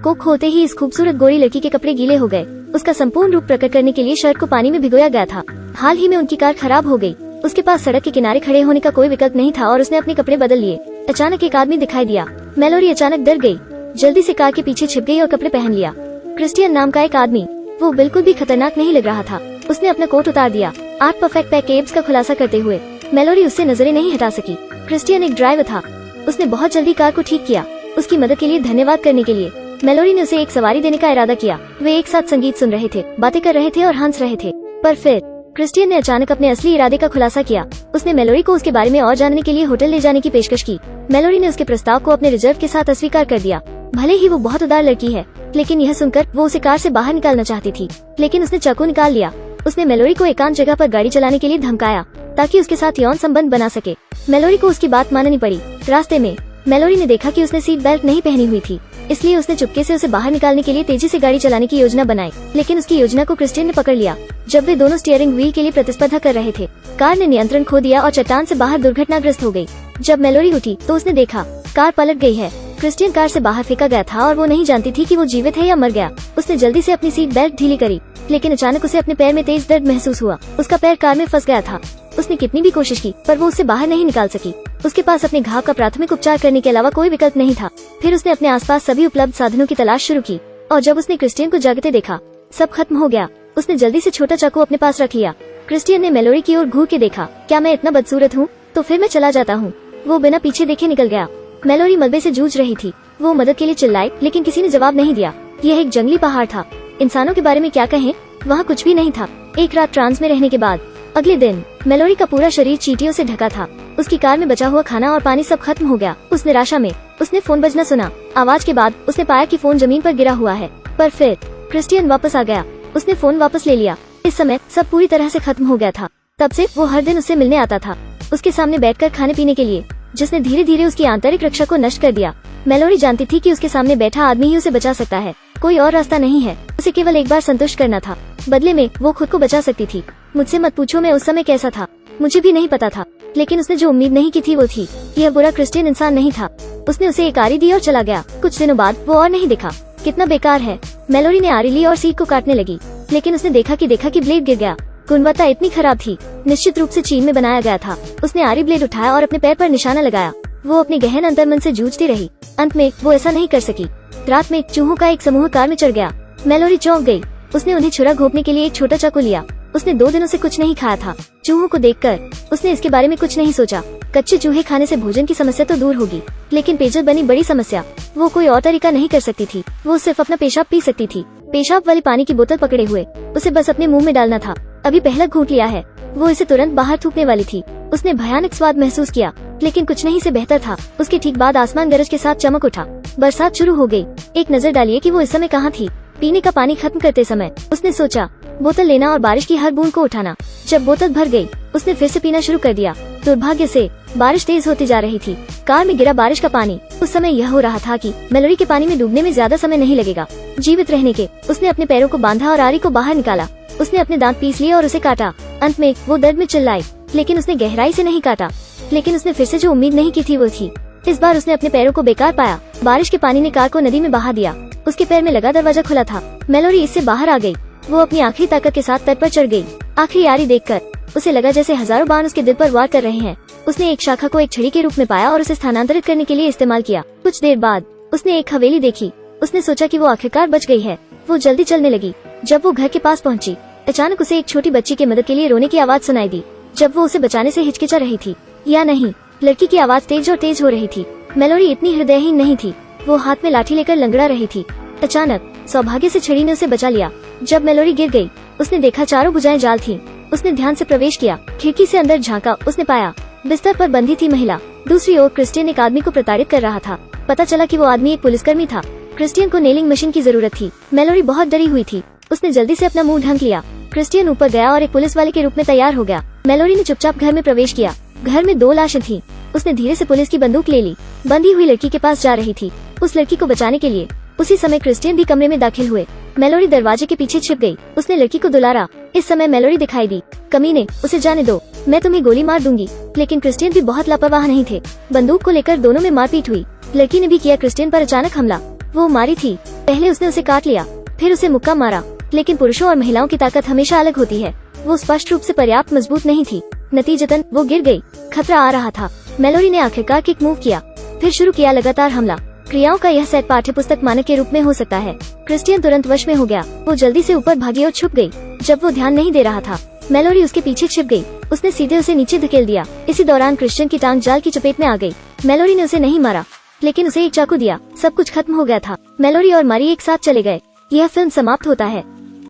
Coke खोलते ही इस खूबसूरत गोरी लड़की के कपड़े गीले हो गए। उसका संपूर्ण रूप प्रकट करने के लिए शर्ट को पानी में भिगोया गया था। हाल ही में उनकी कार खराब हो गई। उसके पास सड़क के किनारे खड़े होने का कोई विकल्प नहीं था और उसने अपने कपड़े बदल लिए। अचानक एक आदमी दिखाई दिया। मेलोरी अचानक डर गई, जल्दी से कार के पीछे छिप गई और कपड़े पहन लिया। क्रिस्टियन नाम का एक आदमी, वो बिल्कुल भी खतरनाक नहीं लग रहा था। उसने अपना कोट उतार दिया। 8 परफेक्ट पैक एब्स का खुलासा करते हुए मेलोरी उससे नजरें नहीं हटा सकी। क्रिस्टियन एक ड्राइवर था। उसने बहुत जल्दी कार को ठीक किया। उसकी मदद के लिए धन्यवाद करने के लिए मेलोरी ने उसे एक सवारी देने का इरादा किया। वे एक साथ संगीत सुन रहे थे, बातें कर रहे थे और हंस रहे थे। पर फिर क्रिस्टियन ने अचानक अपने असली इरादे का खुलासा किया। उसने मेलोरी को उसके बारे में और जानने के लिए होटल ले जाने की पेशकश की। मेलोरी ने उसके प्रस्ताव को अपने रिजर्व के साथ अस्वीकार कर दिया। भले ही वो बहुत उदार लड़की है, लेकिन यह सुनकर वो उसे कार से बाहर निकालना चाहती थी, लेकिन उसने चाकू निकाल लिया। उसने मेलोरी को एकांत जगह पर गाड़ी चलाने के लिए धमकाया ताकि उसके साथ यौन संबंध बना सके। मेलोरी को उसकी बात माननी पड़ी। रास्ते में मेलोरी ने देखा कि उसने सीट बेल्ट नहीं पहनी हुई थी, इसलिए उसने चुपके से उसे बाहर निकालने के लिए तेजी से गाड़ी चलाने की योजना बनाई। लेकिन उसकी योजना को क्रिस्टियन ने पकड़ लिया। जब वे दोनों स्टीयरिंग व्हील के लिए प्रतिस्पर्धा कर रहे थे, कार ने नियंत्रण खो दिया और चट्टान से बाहर दुर्घटनाग्रस्त हो गई। जब मेलोरी उठी तो उसने देखा कार पलट गई है। क्रिस्टियन कार से बाहर फेंका गया था और वो नहीं जानती थी कि वो जीवित है या मर गया। उसने जल्दी से अपनी सीट बेल्ट ढीली करी, लेकिन अचानक उसे अपने पैर में तेज दर्द महसूस हुआ। उसका पैर कार में फंस गया था। उसने कितनी भी कोशिश की, पर वो उससे बाहर नहीं निकाल सकी। उसके पास अपने घाव का प्राथमिक उपचार करने के अलावा कोई विकल्प नहीं था। फिर उसने अपने आसपास सभी उपलब्ध साधनों की तलाश शुरू की, और जब उसने क्रिस्टियन को जागते देखा, सब खत्म हो गया। उसने जल्दी से छोटा चाकू अपने पास रख लिया। क्रिस्टियन ने मेलोरी की ओर घूर के देखा। क्या मैं इतना बदसूरत हूँ? तो फिर मैं चला जाता हूँ। वो बिना पीछे देखे निकल गया। मेलोरी मलबे से जूझ रही थी। वो मदद के लिए चिल्लाई, लेकिन किसी ने जवाब नहीं दिया। यह एक जंगली पहाड़ था। इंसानों के बारे में क्या कहें, वहाँ कुछ भी नहीं था। एक रात ट्रांस में रहने के बाद अगले दिन मेलोरी का पूरा शरीर चींटियों से ढका था। उसकी कार में बचा हुआ खाना और पानी सब खत्म हो गया। उस निराशा में उसने फोन बजना सुना। आवाज के बाद उसने पाया कि फोन जमीन पर गिरा हुआ है। पर फिर क्रिस्टियन वापस आ गया। उसने फोन वापस ले लिया। इस समय सब पूरी तरह से खत्म हो गया था। तब से वो हर दिन उससे मिलने आता था, उसके सामने बैठकर खाने पीने के लिए, जिसने धीरे धीरे उसकी आंतरिक रक्षा को नष्ट कर दिया। मेलोरी जानती थी कि उसके सामने बैठा आदमी ही उसे बचा सकता है। कोई और रास्ता नहीं है। उसे केवल एक बार संतुष्ट करना था। बदले में वो खुद को बचा सकती थी। मुझसे मत पूछो मैं उस समय कैसा था, मुझे भी नहीं पता था, लेकिन उसने जो उम्मीद नहीं की थी वो थी। यह बुरा क्रिस्टियन इंसान नहीं था। उसने उसे एक आरी दी और चला गया। कुछ दिनों बाद वो और नहीं दिखा। कितना बेकार है। मेलोरी ने आरी ली और सीट को काटने लगी, लेकिन उसने देखा कि ब्लेड गिर गया। गुणवत्ता इतनी खराब थी, निश्चित रूप से चीन में बनाया गया था। उसने आरी ब्लेड उठाया और अपने पैर पर निशाना लगाया। वो अपने गहन अंतर्मन से जूझती रही। अंत में वो ऐसा नहीं कर सकी। रात में चूहों का एक समूह कार में चढ़ गया। मेलोरी चौंक गई। उसने उन्हें छुरा घोंपने के लिए एक छोटा चाकू लिया। उसने 2 दिनों से कुछ नहीं खाया था। चूहों को देखकर उसने इसके बारे में कुछ नहीं सोचा। कच्चे चूहे खाने से भोजन की समस्या तो दूर होगी, लेकिन पेयजल बनी बड़ी समस्या। वो कोई और तरीका नहीं कर सकती थी। वो सिर्फ अपना पेशाब पी सकती थी। पेशाब वाली पानी की बोतल पकड़े हुए उसे बस अपने मुंह में डालना था। अभी पहला घूंट लिया है। वो इसे तुरंत बाहर थूकने वाली थी। उसने भयानक स्वाद महसूस किया, लेकिन कुछ नहीं से बेहतर था। उसके ठीक बाद आसमान गरज के साथ चमक उठा। बरसात शुरू हो गई। एक नजर डालिए कि वो इस समय कहाँ थी। पीने का पानी खत्म करते समय उसने सोचा बोतल लेना और बारिश की हर बूंद को उठाना। जब बोतल भर गई, उसने फिर से पीना शुरू कर दिया। दुर्भाग्य से बारिश तेज होती जा रही थी। कार में गिरा बारिश का पानी। उस समय यह हो रहा था कि मेलोरी के पानी में डूबने में ज्यादा समय नहीं लगेगा। जीवित रहने के उसने अपने पैरों को बांधा और आरी को बाहर निकाला। उसने अपने दांत पीस लिए और उसे काटा। अंत में वो दर्द में चिल्लाई, लेकिन उसने गहराई से नहीं काटा। लेकिन उसने फिर से जो उम्मीद नहीं की थी वो थी। इस बार उसने अपने पैरों को बेकार पाया। बारिश के पानी ने कार को नदी में बहा दिया। उसके पैर में लगा दरवाजा खुला था। मेलोरी इससे बाहर आ गई। वो अपनी आखिरी ताकत के साथ तट पर चढ़ गई। आखिरी आरी देखकर उसे लगा जैसे हजारों बाण उसके दिल पर वार कर रहे हैं। उसने एक शाखा को एक छड़ी के रूप में पाया और उसे स्थानांतरित करने के लिए इस्तेमाल किया। कुछ देर बाद उसने एक हवेली देखी। उसने सोचा कि वो आखिरकार बच गई है। वो जल्दी चलने लगी। जब वो घर के पास पहुंची, अचानक उसे एक छोटी बच्ची की मदद के लिए रोने की आवाज सुनाई दी। जब वो उसे बचाने से हिचकिचा रही थी या नहीं, लड़की की आवाज तेज और तेज हो रही थी। मेलोरी इतनी हृदयहीन नहीं थी। वो हाथ में लाठी लेकर लंगड़ा रही थी। अचानक सौभाग्य से छड़ी ने उसे बचा लिया। जब मेलोरी गिर गई, उसने देखा चारों भुजाएं जाल थीं। उसने ध्यान से प्रवेश किया। खिड़की से अंदर झांका। उसने पाया बिस्तर पर बंधी थी महिला। दूसरी ओर क्रिस्टियन एक आदमी को प्रताड़ित कर रहा था। पता चला कि वो आदमी एक पुलिसकर्मी था। क्रिस्टियन को नेलिंग मशीन की जरूरत थी। मेलोरी बहुत डरी हुई थी। उसने जल्दी से अपना मुंह ढक लिया। क्रिस्टियन ऊपर गया और एक पुलिस वाले के रूप में तैयार हो गया। मेलोरी ने चुपचाप घर में प्रवेश किया। घर में 2 लाशें थीं। उसने धीरे से पुलिस की बंदूक ले ली। बंधी हुई लड़की के पास जा रही थी, उस लड़की को बचाने के लिए। उसी समय क्रिस्टियन भी कमरे में दाखिल हुए। मेलोरी दरवाजे के पीछे छिप गई। उसने लड़की को दुलारा। इस समय मेलोरी दिखाई दी। कमीने, उसे जाने दो, मैं तुम्हें गोली मार दूंगी। लेकिन क्रिस्टियन भी बहुत लापरवाह नहीं थे। बंदूक को लेकर दोनों में मारपीट हुई। लड़की ने भी किया क्रिस्टियन पर अचानक हमला। वो मारी थी। पहले उसने उसे काट लिया, फिर उसे मुक्का मारा। लेकिन पुरुषों और महिलाओं की ताकत हमेशा अलग होती है। वो स्पष्ट रूप से पर्याप्त मजबूत नहीं थी। नतीजतन वो गिर गई। खतरा आ रहा था। मैलोरी ने आखिरकार किक मूव किया, फिर शुरू किया लगातार हमला। क्रियाओं का यह सेट पाठ्यपुस्तक मानक के रूप में हो सकता है। क्रिस्टियन तुरंत वश में हो गया। वो जल्दी से ऊपर भागी और छुप गई। जब वो ध्यान नहीं दे रहा था, मैलोरी उसके पीछे छिप गई। उसने सीधे उसे नीचे धकेल दिया। इसी दौरान क्रिश्चियन की टांग जाल की चपेट में आ गई। मैलोरी ने उसे नहीं मारा, लेकिन उसे एक चाकू दिया। सब कुछ खत्म हो गया था। मैलोरी और मारी एक साथ चले गए। यह फिल्म समाप्त होता है।